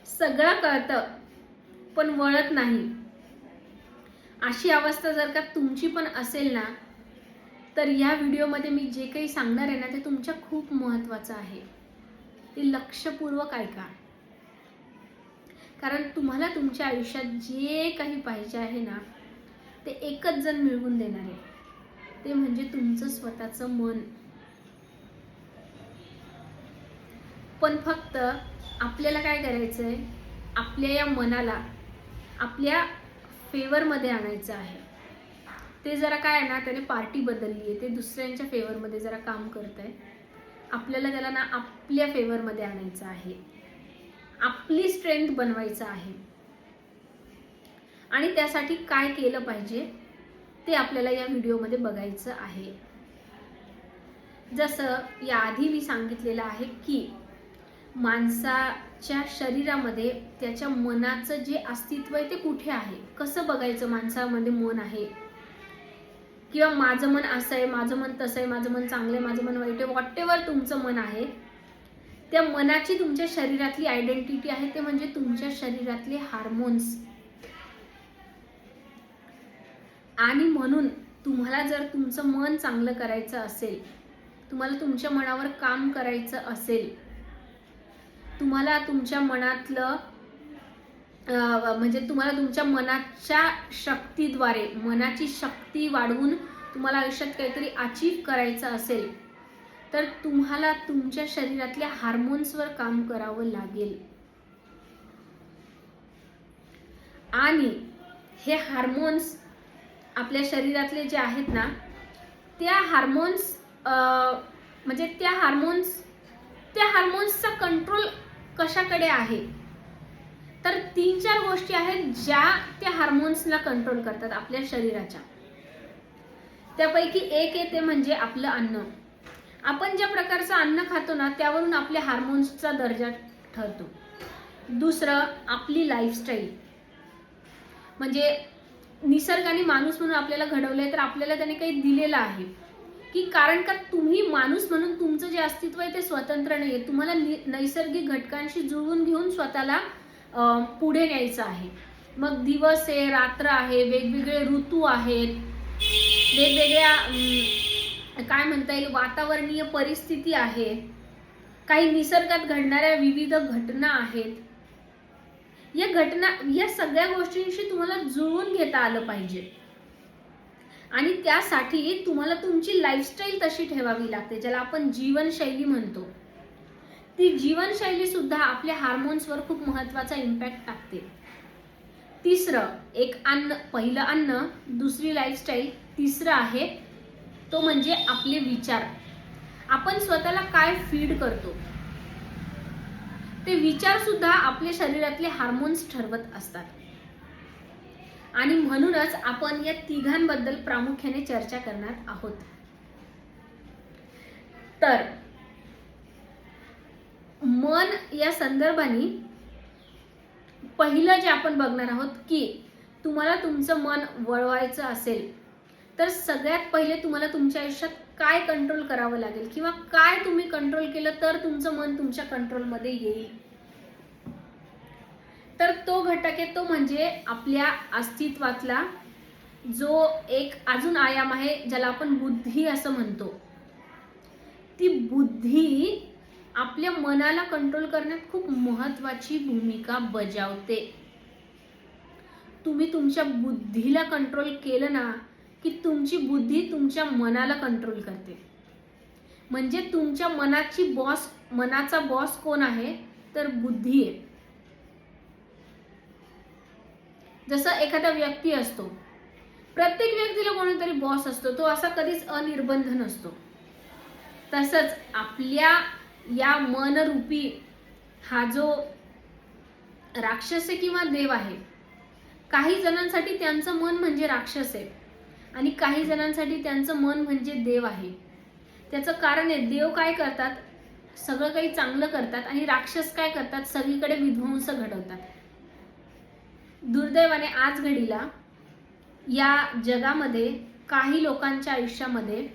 सगळं कळतं पण वळत नाही, अशी अवस्था जर का तुमची पण असेल ना, तर या व्हिडिओमध्ये मी जे काही सांगणार आहे ना ते तुमच्या खूप महत्त्वाचं आहे. ते लक्षपूर्वक ऐका, कारण तुम्हाला तुमच्या आयुष्यात जे काही पाहिजे आहे ना ते एकच जण मिळवून देणार आहे, ते म्हणजे तुमचं स्वतःचं मन. पण फक्त आपल्याला काय करायचं आहे, आपल्या या मनाला आपल्या फेवरमध्ये आणायचं आहे. ते जरा काय आहे ना, त्याने पार्टी बदलली आहे, ते दुसऱ्यांच्या फेवरमध्ये जरा काम करत आहे. आपल्याला त्याला ना आपल्या फेवरमध्ये आणायचं आहे, आपली स्ट्रेंथ बनवायचं आहे. आणि त्यासाठी काय केलं पाहिजे ते आपल्याला या व्हिडिओमध्ये बघायचं आहे. जसं याआधी मी सांगितलेलं आहे की माणसाच्या शरीरामध्ये त्याच्या मनाचं जे अस्तित्व आहे ते कुठे आहे, कसं बघायचं माणसामध्ये मन आहे, किंवा माझं मन असं आहे, माझं मन तसं आहे, माझं मन चांगलं आहे, माझं मन वाईट आहे, व्हॉटेवर तुमचं मन आहे, त्या मनाची तुमच्या शरीरातली आयडेंटिटी आहे, ते म्हणजे तुमच्या शरीरातले हार्मोन्स. आणि म्हणून तुम्हाला जर तुमचं मन चांगलं करायचं असेल, तुम्हाला तुमच्या मनावर काम करायचं असेल, तुम्हाला तुमच्या मनातलं म्हणजे तुम्हाला तुमच्या मनाच्या शक्तीद्वारे मनाची शक्ती वाढवून तुम्हाला आयुष्यात काहीतरी अचीव करायचं असेल, तर तुम्हाला तुमच्या शरीरातल्या हार्मोन्सवर काम करावं लागेल. आणि हे हार्मोन्स आपल्या शरीरातले जे आहेत ना, त्या हार्मोन्स म्हणजे त्या हार्मोन्सचा कंट्रोल कशाकडे आहे, तर 3-4 गोष्टी आहेत ज्या त्या हार्मोन्सला कंट्रोल करतात आपल्या शरीराच्या. त्यापैकी एक येते म्हणजे आपलं अन्न. आपण ज्या प्रकारचं अन्न खातो ना त्यावरून आपल्या हार्मोन्सचा दर्जा ठरतो. दुसरं आपली लाईफस्टाईल, म्हणजे निसर्गाने माणूस म्हणून आपल्याला घडवलंय, तर आपल्याला त्याने काही दिलेलं आहे की कारण का तुम्ही माणूस म्हणून तुमचं जे अस्तित्व आहे ते स्वतंत्र नाही आहे. तुम्हाला नैसर्गिक घटकांशी जुळवून घेऊन स्वतःला पुढे न्यायचं आहे. मग दिवस आहे, रात्र आहे, वेगवेगळे ऋतू आहेत, वेगवेगळ्या काय म्हणता येईल वातावरणीय परिस्थिती आहे, काही निसर्गात घडणाऱ्या विविध घटना आहेत. या सगळ्या गोष्टींशी तुम्हाला जुळवून घेता आलं पाहिजे. आणि त्यासाठी तुम्हाला तुमची लाईफस्टाईल तशी ठेवावी लागते, ज्याला आपण जीवनशैली म्हणतो. ती जीवनशैली सुद्धा आपल्या हार्मोन्सवर खूप महत्त्वाचा इम्पॅक्ट टाकते. तिसरं एक अन्न, पहिलं अन्न, दुसरी लाईफस्टाईल, तिसरं आहे तो म्हणजे आपले विचार. आपण स्वतःला काय फीड करतो ते विचार सुद्धा आपल्या शरीरातले हार्मोन्स ठरवत असतात. आणि म्हणूनच आपण या तिघांबद्दल प्रामुख्याने चर्चा करणार आहोत. तर मन या संदर्भाने पहिलं जे आपण बघणार आहोत की तुम्हाला तुमचं मन वळवायचं असेल तर सगळ्यात पहिले तुम्हाला तुमच्या आयुष्यात काय कंट्रोल करावं लागेल, किंवा काय तुम्ही कंट्रोल केलं तर तुमचं मन तुमच्या कंट्रोलमध्ये येईल. तर तो घटक आहे तो म्हणजे आपल्या अस्तित्वातला जो एक अजून आयाम आहे, ज्याला आपण बुद्धी असं म्हणतो. ती बुद्धी आपल्या मनाला कंट्रोल करण्यात खूप महत्त्वाची भूमिका बजावते. तुम्ही तुमच्या बुद्धीला कंट्रोल केलं ना की तुमची बुद्धी तुमच्या मनाला कंट्रोल करते. म्हणजे तुमच्या मनाचा बॉस कोण आहे, तर बुद्धी आहे. जसं एखादा व्यक्ती असतो, प्रत्येक व्यक्तीला कोणीतरी बॉस असतो, तो असा कधीच अनिर्बंध नसतो. तसंच आपल्या या मनरूपी हा जो राक्षस आहे किंवा देव आहे, काही जणांसाठी त्यांचं मन म्हणजे राक्षस आहे आणि काही जणांसाठी त्यांचं मन म्हणजे देव आहे. त्याचं कारण आहे, देव काय करतात, सगळं काही चांगलं करतात, आणि राक्षस काय करतात, सगळीकडे विध्वंस घडवतात. दुर्दैवाने आज घडीला या जगामध्ये काही लोकांच्या आयुष्यामध्ये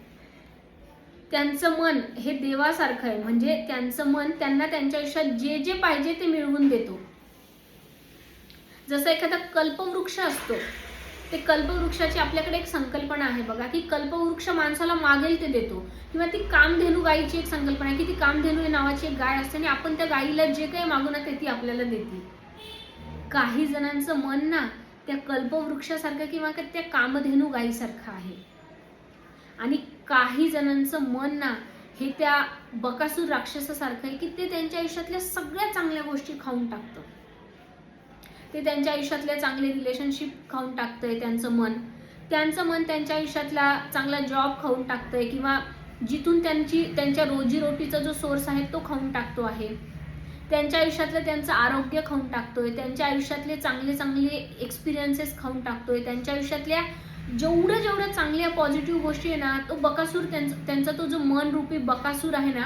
त्यांचं मन हे देवासारखं आहे. म्हणजे त्यांचं मन त्यांना त्यांच्या आयुष्यात जे जे पाहिजे ते मिळवून देतो. जसं एखादा कल्पवृक्ष असतो, ते कल्पवृक्षाची आपल्याकडे एक संकल्पना आहे बघा, की कल्पवृक्ष माणसाला मागेल ते देतो. किंवा ती कामधेनू गायीची एक संकल्पना आहे, की ती कामधेनू नावाची एक गाय असते आणि आपण त्या गायीला जे काही मागू ना ते ती आपल्याला देते. काही जणांचं मन ना त्या कल्पवृक्षासारखं किंवा त्या कामधेनू गायीसारखं आहे. आणि काही जणांचं मन ना हे त्या बकासूर राक्षसासारखं आहे, की ते त्यांच्या आयुष्यातल्या सगळ्या चांगल्या गोष्टी खाऊन टाकतं. ते त्यांच्या आयुष्यातले चांगले रिलेशनशिप खाऊन टाकतंय त्यांचं मन त्यांच्या आयुष्यातला चांगला जॉब खाऊन टाकतंय, किंवा जिथून त्यांच्या रोजीरोटीचा जो सोर्स आहे तो खाऊन टाकतो आहे. त्यांच्या आयुष्यातलं त्यांचं आरोग्य खाऊन टाकतोय, त्यांच्या आयुष्यातले चांगले एक्सपिरियन्सेस खाऊन टाकतोय, त्यांच्या आयुष्यातल्या जेवढ्या चांगल्या पॉझिटिव्ह गोष्टी आहे ना, तो बकासूर त्यांचा तो जो मन रूपी बकासूर आहे ना,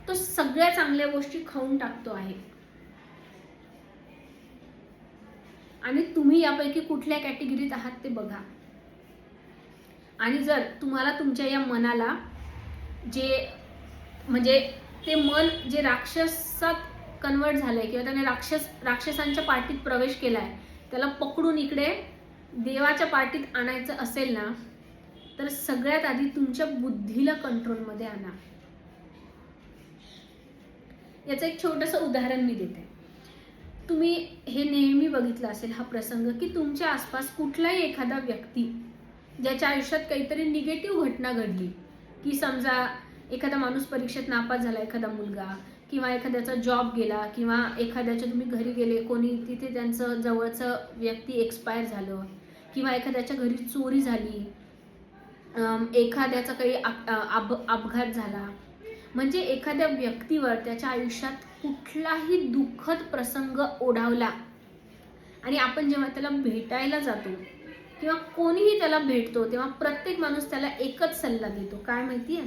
तो सगळ्या चांगल्या गोष्टी खाऊन टाकतो आहे. आणि तुम्ही यापैकी कुठल्या कॅटेगरीत आहात ते बघा. आणि जर तुम्हाला तुमच्या या मनाला जे म्हणजे ते मन जे राक्षसात कन्वर्ट झालंय किंवा त्याने राक्षसांच्या पार्टीत प्रवेश केलाय, त्याला पकडून इकडे देवाच्या पार्टीत आणायचं असेल ना, तर सगळ्यात आधी तुमच्या बुद्धीला कंट्रोलमध्ये आणा. याचं एक छोटंसं उदाहरण मी देते. तुम्ही हे नेहमी बघितलं असेल हा प्रसंग, की तुमच्या आसपास कुठलाही एखादा व्यक्ती ज्याच्या आयुष्यात काहीतरी निगेटिव्ह घटना घडली, की समजा एखादा माणूस परीक्षेत नापास झाला, एखादा मुलगा, किंवा एखाद्याचा जॉब गेला, किंवा एखाद्याच्या तुम्ही घरी गेले, कोणी तिथे त्यांचं जवळचं व्यक्ती एक्सपायर झालं, किंवा एखाद्याच्या घरी चोरी झाली, एखाद्याचा काही अपघात झाला, म्हणजे एखाद्या व्यक्तीवर त्याच्या आयुष्यात कुठलाही दुःखद प्रसंग ओढावला आणि आपण जेव्हा त्याला भेटायला जातो किंवा कोणीही त्याला भेटतो, तेव्हा प्रत्येक माणूस त्याला एकच सल्ला देतो, काय माहितीये,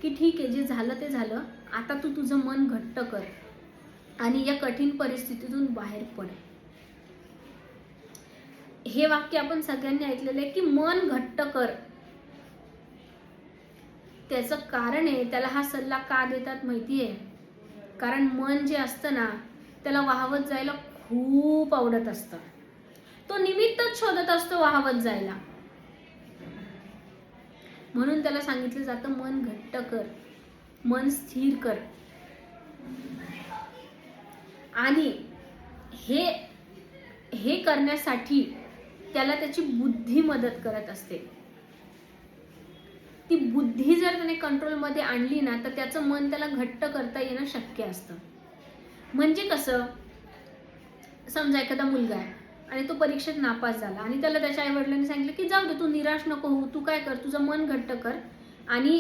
की ठीक आहे, जे झालं ते झालं, आता तू तुझं मन घट्ट कर आणि या कठीण परिस्थितीतून बाहेर पड. हे वाक्य आपण सगळ्यांनी ऐकलेलं आहे, की मन घट्ट कर. त्याचं कारण आहे, त्याला हा सल्ला का देतात माहितीये, कारण मन जे असतं ना, त्याला वाहवत जायला खूप आवडत असतं. तो निमित्तच शोधत असतो वाहवत जायला. म्हणून त्याला सांगितलं जातं, मन घट्ट कर, मन स्थिर कर. आणि हे करण्यासाठी त्याला त्याची बुद्धी मदत करत असते. ती बुद्धी जर त्याने कंट्रोलमध्ये आणली ना, तर त्याचं मन त्याला घट्ट करता येणं शक्य असतं. म्हणजे कसं, समजा एखादा मुलगा आहे आणि तो परीक्षेत नापास झाला आणि त्याला त्याच्या आई वडिलांनी सांगितलं की जाऊ दे, तू निराश नको होऊ, तू काय कर, तुझं मन घट्ट कर आणि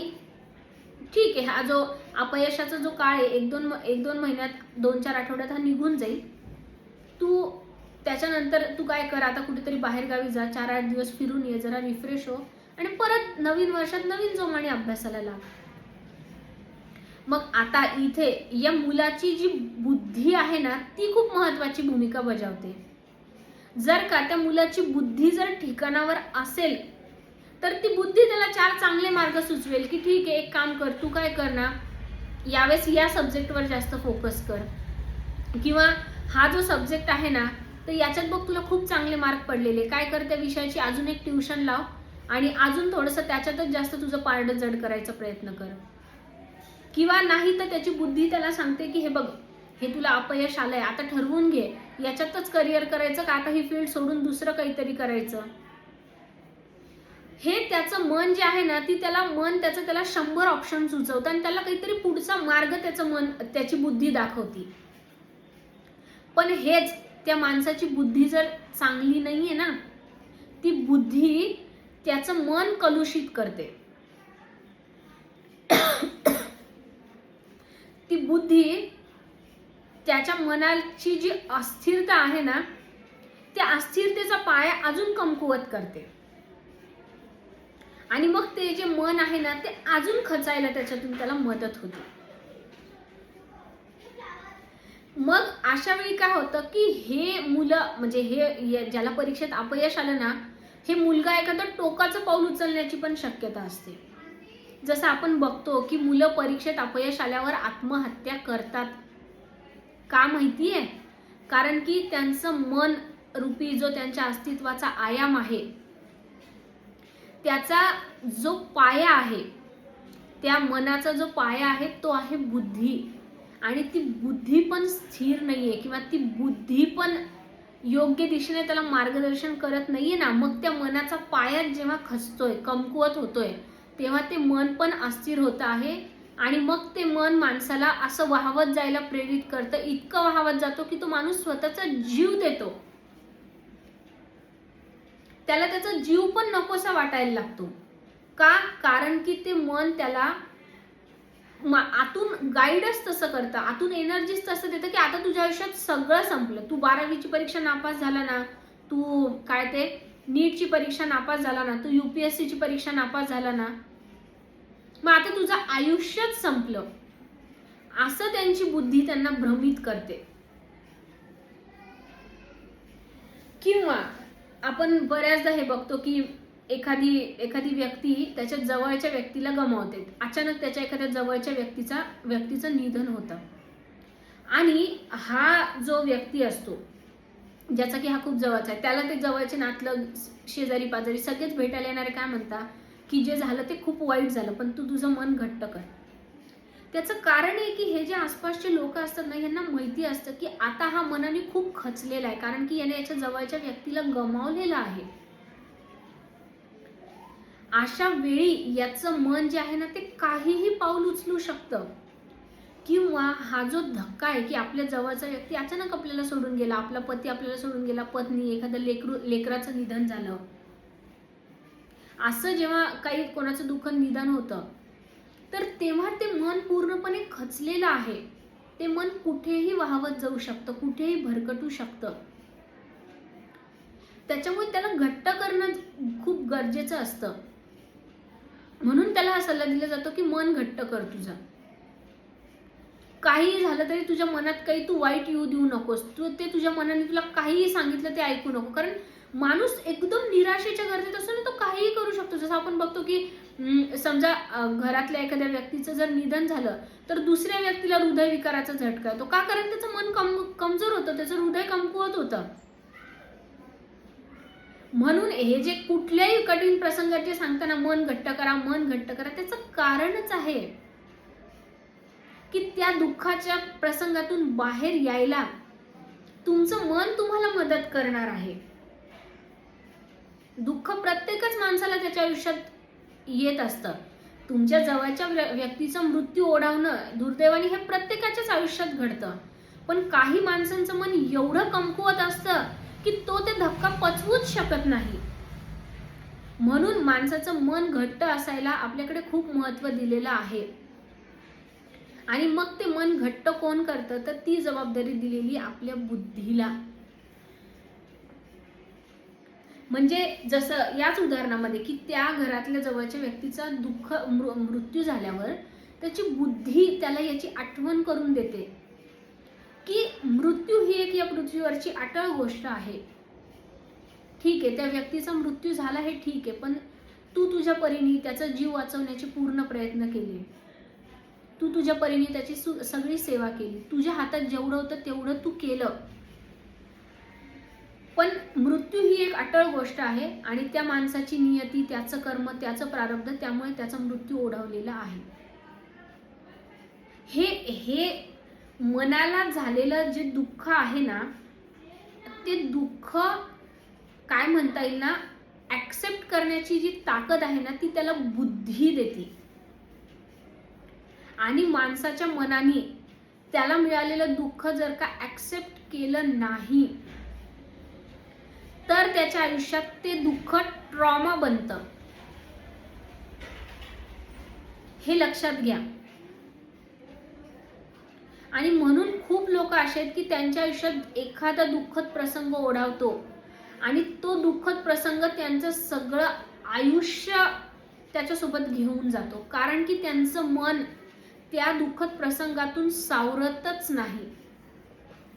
ठीक आहे, हा जो अपयशाचा जो काळ आहे, एक दोन महिन्यात, 2-4 आठवड्यात हा निघून जाईल. तू त्याच्यानंतर तू काय कर, आता कुठेतरी बाहेर गावी जा, 4-8 दिवस फिरून ये, जरा रिफ्रेश हो आणि परत नवीन वर्षात नवीन जोमाने अभ्यासाला लाग. मग आता इथे या मुलाची जी बुद्धी आहे ना, ती खूप महत्त्वाची भूमिका बजावते. जर का त्या मुलाची बुद्धी जर ठिकाणावर असेल, तर ती बुद्धी त्याला 4 चांगले मार्ग सुचवेल, की ठीक आहे, एक काम कर, तू काय कर ना, यावेळेस या सब्जेक्टवर जास्त फोकस कर, किंवा हा जो सब्जेक्ट आहे ना, तर याच्यात बघ तुला खूप चांगले मार्क पडलेले, काय कर, त्या विषयाची अजून एक ट्युशन लाव आणि अजून थोडंसं त्याच्यातच जास्त तुझं पारडं जड करायचा प्रयत्न कर. किंवा नाही तर त्याची बुद्धी त्याला सांगते की हे बघ, हे तुला अपयश आलंय, आता ठरवून घे, याच्यातच करिअर करायचं का आता ही फील्ड सोडून दुसरं काहीतरी करायचं. हे त्याचं मन जे आहे ना, त्याला 100 ऑप्शन सुचवतं आणि त्याला काहीतरी पुढचा मार्ग त्याची बुद्धी दाखवती. पण हेच त्या माणसाची बुद्धी जर चांगली नाहीये ना, ती बुद्धी त्याचं मन कलुषित करते. ती बुद्धी त्याच्या मनाची जी अस्थिरता आहे ना, त्या अस्थिरतेचा पाया अजून कमकुवत करते आणि मग ते जे मन आहे ना, ते अजून खचायला त्याच्यातून त्याला मदत होते. मग अशा वेळी काय होतं की हे मुलं, म्हणजे हे ज्याला परीक्षेत अपयश आलं ना, हे मुलगा एखादा टोकाचं पाऊल उचलण्याची पण शक्यता असते. जसं आपण बघतो की मुलं परीक्षेत अपयश आल्यावर आत्महत्या करतात. का माहितीये? कारण की त्यांचं मन रूपी जो त्यांच्या अस्तित्वाचा आयाम आहे, त्याचा जो पाया आहे, त्या मनाचा जो पाया आहे तो आहे बुद्धी. आणि ती बुद्धी पण स्थिर नाहीये किंवा ती बुद्धी पण योग्य दिशेने त्याला मार्गदर्शन करत नाहीये ना. मग त्या मनाचा पाया जेव्हा खचतोय, कमकुवत होतोय, तेव्हा ते मन पण अस्थिर होत आहे. आणि मग ते मन माणसाला असं वाहवत जायला प्रेरित करतं, इतकं वाहवत जातो की तो माणूस स्वतःचा जीव देतो. त्याला त्याचा जीव पण नकोसा वाटायला लागतो. का? कारण की ते मन त्याला आतून गाईडच तसं करतं, आतून एनर्जीच तसं देतं की आता तुझ्या आयुष्यात सगळं संपलं. तू 12वीची परीक्षा नापास झाला ना, तू काय ते नीटची परीक्षा नापास झाला ना, तू UPSCची परीक्षा नापास झाला ना, मग आता तुझं आयुष्यच संपलं, असं त्यांची बुद्धी त्यांना भ्रमित करते. किंवा आपण बऱ्याचदा हे बघतो की एखादी व्यक्ती त्याच्या जवळच्या व्यक्तीला गमावते. अचानक त्याच्या एखाद्या जवळच्या व्यक्तीचं निधन होतं. आणि हा जो व्यक्ती असतो, ज्याचा की हा खूप जवळचा आहे, त्याला ते जवळचे नातलग, शेजारी पाजारी सगळेच भेटायला येणारे काय म्हणतात की जे झालं ते खूप वाईट झालं, पण तू तुझं मन घट्ट कर. त्याचं कारण आहे की हे जे आसपासचे लोक असतात ना, यांना माहिती असतं की आता हा मनाने खूप खचलेला आहे, कारण की याने याच्या जवळच्या व्यक्तीला गमावलेलं आहे. अशा वेळी याचं मन जे आहे ना, ते काहीही पाऊल उचलू शकतं. किंवा हा जो धक्का आहे की आपल्या जवळचा व्यक्ती अचानक आपल्याला सोडून गेला, आपला पती आपल्याला सोडून गेला, पत्नी, एखादं लेकराचं निधन झालं, असं जेव्हा काही कोणाचं दुःख निधन होतं, तर तेव्हा ते मन पूर्णपणे खचलेलं आहे. ते मन कुठेही वाहवत जाऊ शकतं, कुठेही भरकटू शकतं. त्याच्यामुळे त्याला घट्ट करणं खूप गरजेचं असतं. म्हणून त्याला हा सल्ला दिला जातो की मन घट्ट कर तुझं. काही झालं तरी तुझ्या मनात काही तू वाईट येऊ देऊ नकोस. तू ते तुझ्या मनाने तुला काहीही सांगितलं ते ऐकू नको. कारण माणूस एकदम निराशेच्या गर्दीत असतो ना, तो काहीही करू शकतो. जसं आपण बघतो की समजा घरातल्या एखाद्या व्यक्तीचं जर निधन झालं तर दुसऱ्या व्यक्तीला हृदयविकाराचा झटका येतो. का? कारण त्याचं मन कमजोर होतं, त्याचं हृदय कमकुवत होतं. म्हणून हे जे कुठल्याही कठीण प्रसंगात जे सांगताना मन घट्ट करा, मन घट्ट करा, त्याचं कारणच आहे की त्या दुःखाच्या प्रसंगातून बाहेर यायला तुमचं मन तुम्हाला मदत करणार आहे. दुःख प्रत्येकच माणसाला त्याच्या आयुष्यात येत असतं. तुमच्या जवळच्या व्यक्तीचा मृत्यू ओढावणं दुर्दैवाने हे प्रत्येकाच्याच आयुष्यात घडतं. पण काही माणसांचं मन एवढं कमकुवत असतं की तो ते धक्का पचवूच शकत नाही. म्हणून माणसाचं मन घट्ट असायला आपल्याकडे खूप महत्त्व दिलेलं आहे. आणि मग ते मन घट्ट कोण करतं, तर ती जबाबदारी दिलेली आपल्या बुद्धीला. म्हणजे जसं याच उदाहरणामध्ये की त्या घरातल्या जवळच्या व्यक्तीचा मृत्यू झाल्यावर त्याची बुद्धी त्याला याची आठवण करून देते की मृत्यू ही एक या पृथ्वीवरची अटळ गोष्ट आहे. ठीक आहे, त्या व्यक्तीचा मृत्यू झाला हे ठीक आहे, पण तू तुझ्या परीने त्याचा जीव वाचवण्याचे पूर्ण प्रयत्न केले. तू तुझ्या परीने त्याची सगळी सेवा केली. तुझ्या हातात जेवढं होतं तेवढं तू केलं. पण मृत्यू ही एक अटळ गोष्ट आहे आणि त्या माणसाची नियती, त्याचं कर्म, त्याचं प्रारब्ध, त्यामुळे त्याचा मृत्यू ओढवलेला आहे. हे मनाला झालेलं जे दुःख आहे ना, ते दुःख काय म्हणता येईल ना, ऍक्सेप्ट करण्याची जी ताकद आहे ना, ती त्याला बुद्धी देते. आणि माणसाच्या मनाने त्याला मिळालेलं दुःख जर का ऍक्सेप्ट केलं नाही तर त्याच्या आयुष्यात ते दुःख ट्रॉमा बनतं. हे लक्षात घ्या. आणि म्हणून खूप लोक असे आहेत की त्यांच्या आयुष्यात एखादा दुःखद प्रसंग ओढावतो आणि तो दुःखद प्रसंग त्यांचं सगळं आयुष्य त्याच्यासोबत घेऊन जातो. कारण की त्यांचं मन त्या दुःखद प्रसंगातून सावरतच नाही,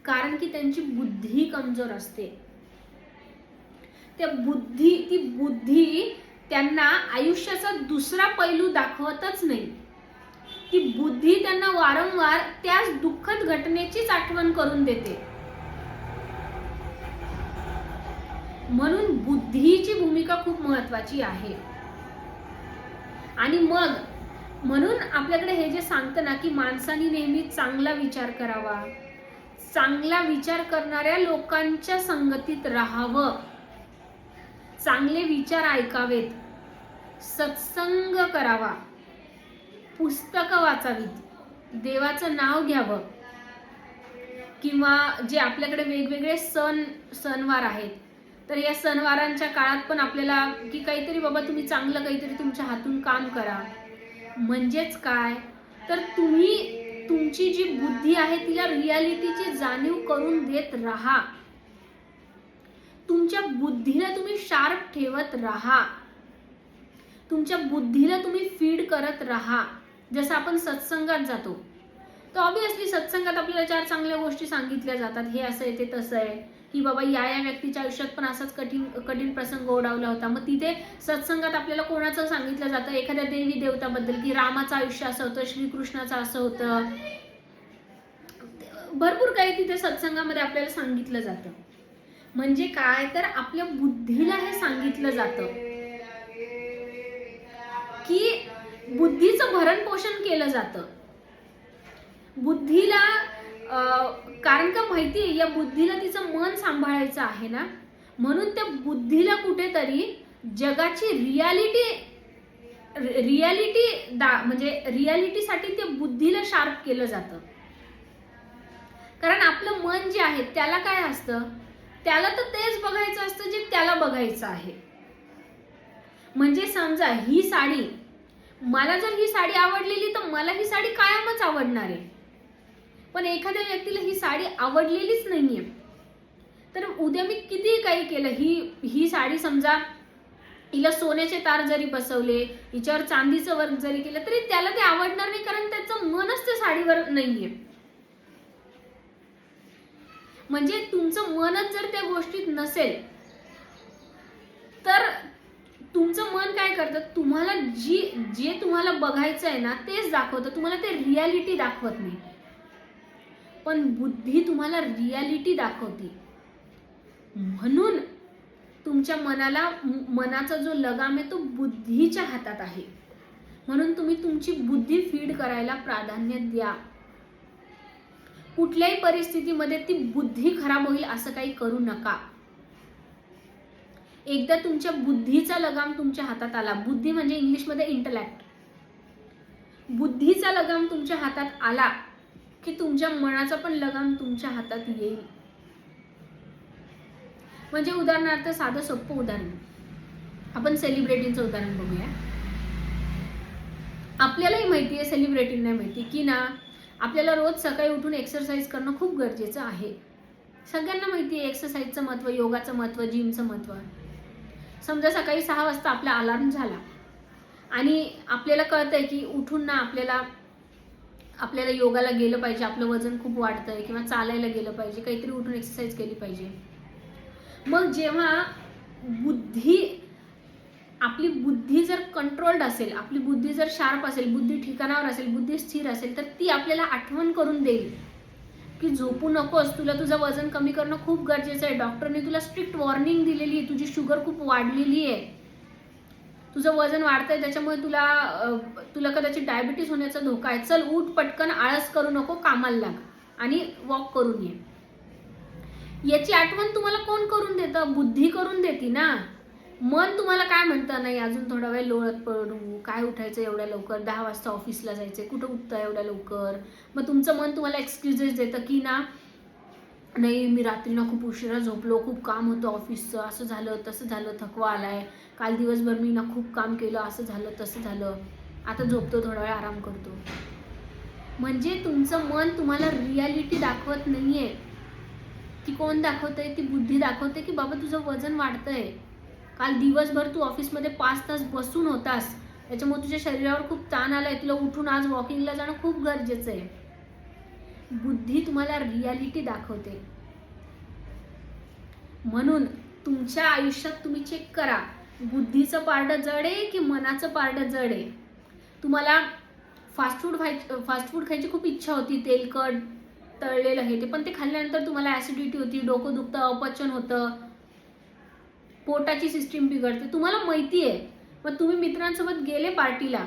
कारण की त्यांची बुद्धी कमजोर असते. ती बुद्धी त्यांना आयुष्याचा दुसरा पैलू दाखवतच नाही. ती बुद्धी त्यांना वारंवार त्याच दुःखद घटनेचीच आठवण करून देते. म्हणून बुद्धीची भूमिका खूप महत्वाची आहे. आणि मग म्हणून आपल्याकडे हे जे सांगतं ना की माणसाने नेहमी चांगला विचार करावा, चांगला विचार करणाऱ्या लोकांच्या संगतीत राहावं, चांगले विचार ऐकावेत, सत्संग करावा, पुस्तकं वाचावीत, देवाचं नाव घ्यावं, किंवा जे आपल्याकडे वेगवेगळे सणवार आहेत तर या सणवारांच्या काळात पण आपल्याला की काहीतरी बाबा तुम्ही चांगलं काहीतरी तुमच्या हातून काम करा. म्हणजेच काय तर तुम्ही तुमची जी बुद्धी आहे तिला रियालिटीची जाणीव करून देत राहा. तुमच्या बुद्धीला तुम्ही शार्प ठेवत राहा, तुमच्या बुद्धीला तुम्ही फीड करत राहा. जसं आपण सत्संगात जातो तर ऑब्विसली सत्संगात आपल्याला 4 चांगल्या गोष्टी सांगितल्या जातात. हे असं आहे, ते तसं आहे, की बाबा या व्यक्तीच्या आयुष्यात पण असाच कठीण प्रसंग ओढावला होता. मग तिथे सत्संगात आपल्याला कोणाचं सांगितलं जातं, एखाद्या देवी देवताबद्दल, की रामाचं आयुष्य असं होतं, श्रीकृष्णाचं असं होतं, भरपूर काही तिथे सत्संगामध्ये आपल्याला सांगितलं जातं. म्हणजे काय तर आपल्या बुद्धीला हे सांगितलं जातं की बुद्धीचं भरण पोषण केलं जातं. बुद्धीला कारण का माहितीये या बुद्धीला तिचं मन सांभाळायचं आहे ना, म्हणून त्या बुद्धीला कुठेतरी जगाची म्हणजे रियालिटीसाठी त्या बुद्धीला शार्प केलं जातं. कारण आपलं मन जे आहे त्याला काय असतं, त्याला तर तेच बघायचं असतं जे त्याला बघायचं आहे. म्हणजे समजा ही साडी, मला जर ही साडी आवडलेली तर मला ही साडी कायमच आवडणार आहे. पण एखाद्या व्यक्तीला ही साडी आवडलेलीच नाहीये तर उद्या मी किती काही केलं, ही साडी समजा हिला सोन्याचे तार जरी बसवले, हिच्यावर चांदीचं वर्क जरी केलं तरी त्याला ते आवडणार नाही, कारण त्याचं मनच त्या साडीवर नाहीये. म्हणजे तुमचं मनच जर त्या गोष्टीत नसेल तर तुमचं मन काय करतं, तुम्हाला जे तुम्हाला बघायचं आहे ना तेच दाखवतं, तुम्हाला ते रियालिटी दाखवत नाही. पण बुद्धी तुम्हाला रियालिटी दाखवते. म्हणून तुमच्या मनाचा जो लगाम आहे तो बुद्धीच्या हातात आहे. म्हणून तुम्ही तुमची बुद्धी फीड करायला प्राधान्य द्या. कुठल्याही परिस्थितीमध्ये ती बुद्धी खराब होईल असं काही करू नका. एकदा तुमच्या बुद्धीचा लगाम तुमच्या हातात आला, बुद्धी म्हणजे इंग्लिशमध्ये इंटलेक्ट, बुद्धीचा लगाम तुमच्या हातात आला की तुमच्या मनाचा पण लगाम तुमच्या हातात येईल. म्हणजे उदाहरणार्थ साधं सोपं उदाहरण, आपण सेलिब्रिटींचं उदाहरण बघूया. आपल्यालाही माहिती आहे, सेलिब्रिटींना माहिती की ना आपल्याला रोज सकाळी उठून एक्सरसाइज करणं खूप गरजेचं आहे. सगळ्यांना माहिती आहे एक्सरसाइजचं महत्त्व, योगाचं महत्त्व, जिमचं महत्त्व. समजा सकाळी 6 वाजता आपला अलार्म झाला आणि आपल्याला कळतंय की उठून ना आपल्याला योगाला गेलं पाहिजे, आपलं वजन खूप वाढतंय, किंवा चालायला गेलं पाहिजे, काहीतरी उठून एक्सरसाइज केली पाहिजे. मग जेव्हा आपली बुद्धी जर कंट्रोल्ड असेल, आपली बुद्धी जर शार्प असेल, बुद्धी ठिकाणावर असेल, बुद्धी स्थिर असेल, तर ती आपल्याला आठवण करून देईल की झोपू नकोस, तुला तुझं वजन कमी करणं खूप गरजेचं आहे. डॉक्टरने तुला स्ट्रिक्ट वॉर्निंग दिलेली आहे, तुझी शुगर खूप वाढलेली आहे, तुझं वजन वाढतंय, त्याच्यामुळे तुला कदाचित डायबिटीस होण्याचा धोका आहे. चल उठ पटकन, आळस करू नको, कामाला लाग आणि वॉक करून ये. याची आठवण तुम्हाला कोण करून देतं? बुद्धी करून देते ना. मन तुम्हाला काय म्हणतं, नाही अजून थोडा वेळ लोळत पडू, काय उठायचं एवढ्या लवकर, 10 वाजता ऑफिसला जायचंय, कुठं उठतं एवढ्या लवकर. मग तुमचं मन तुम्हाला एक्सक्युजेस देतं की ना नाही मी रात्री ना खूप उशिरा झोपलो, खूप काम होतं ऑफिसचं, असं झालं तसं झालं, थकवा आलाय, काल दिवसभर मी ना खूप काम केलं, असं झालं तसं झालं, आता झोपतो, थोडा वेळ आराम करतो. म्हणजे तुमचं मन तुम्हाला रियालिटी दाखवत नाहीये. ती कोण दाखवतंय? ती बुद्धी दाखवते की बाबा तुझं वजन वाढतंय, काल दिवसभर तू ऑफिसमध्ये 5 तास बसून होतास, त्याच्यामुळे तुझ्या शरीरावर खूप ताण आलाय, तुला उठून आज वॉकिंगला जाणं खूप गरजेचं आहे. बुद्धी तुम्हाला रियालिटी दाखवते. म्हणून तुमच्या आयुष्यात तुम्ही चेक करा, बुद्धीचं पारडं जड आहे की मनाचं पारडं जड आहे. तुम्हाला फास्ट फूड खायची खूप इच्छा होती, तेलकट तळलेलं हे ते, पण ते खाल्ल्यानंतर तुम्हाला ऍसिडिटी होती, डोकं दुखतं, अपचन होतं, पोटाची सिस्टीम बिघडते, तुम्हाला माहिती आहे. मग तुम्ही मित्रांसोबत गेले पार्टीला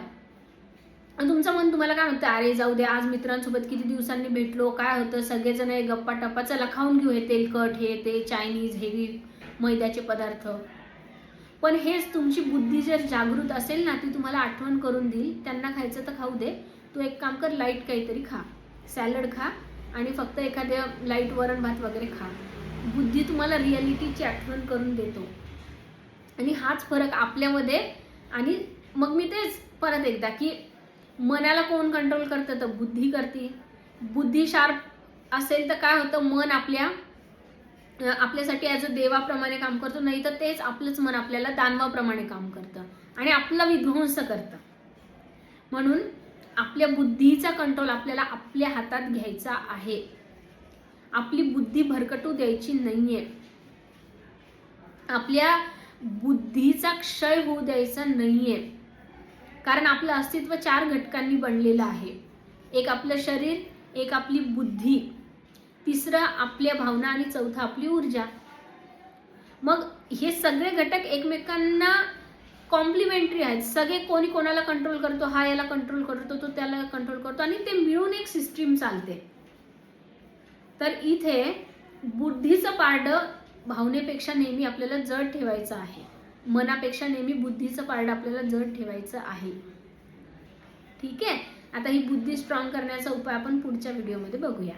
आणि तुमचं मन तुम्हाला काय म्हणतं, अरे जाऊ दे, आज मित्रांसोबत किती दिवसांनी भेटलो, काय होतं, सगळेजण हे गप्पा टप्पा, चला खाऊन घेऊ हे तेलकट, हे ते चायनीज, हेवी मैद्याचे पदार्थ. पण हेच तुमची बुद्धी जर जागृत असेल ना, ती तुम्हाला आठवण करून देईल, त्यांना खायचं तर खाऊ दे, तू एक काम कर, लाईट काहीतरी खा, सॅलड खा आणि फक्त एखाद्या लाईट वरण भात वगैरे खा. बुद्धी तुम्हाला रियालिटीची आठवण करून देतो. आणि हाच फरक आपल्यामध्ये. आणि मग मी तेच परत एकदा की मनाला कोण कंट्रोल करतं, तर बुद्धी करते. बुद्धी शार्प असेल तर काय होतं, मन आपल्यासाठी ॲज अ देवाप्रमाणे काम करतो, नाही तर तेच आपलंच मन आपल्याला दानवाप्रमाणे काम करतं आणि आपला विध्वंस करतं. म्हणून आपल्या बुद्धीचा कंट्रोल आपल्याला आपल्या हातात घ्यायचा आहे. आपली बुद्धी भरकटू द्यायची नाहीये. आपल्या बुद्धीचा क्षय होऊ द्यायचा नाहीये. कारण आपलं अस्तित्व 4 घटकांनी बनलेलं आहे. एक आपलं शरीर, एक आपली बुद्धी, तिसरं आपल्या भावना आणि चौथं आपली ऊर्जा. मग हे सगळे घटक एकमेकांना कॉम्प्लिमेंटरी आहेत. सगळे कोणी कोणाला कंट्रोल करतो, हा याला कंट्रोल करतो, तो त्याला कंट्रोल करतो आणि ते मिळून एक सिस्टीम चालते. तर इथे बुद्धीचं पारडं भावनेपेक्षा नेहमी आपल्याला जड ठेवायचं आहे. मनापेक्षा नेहमी बुद्धीचं पारडं आपल्याला जड ठेवायचं आहे. ठीक आहे. आता ही बुद्धी स्ट्रॉंग करण्याचा उपाय आपण पुढच्या व्हिडिओमध्ये बघूया.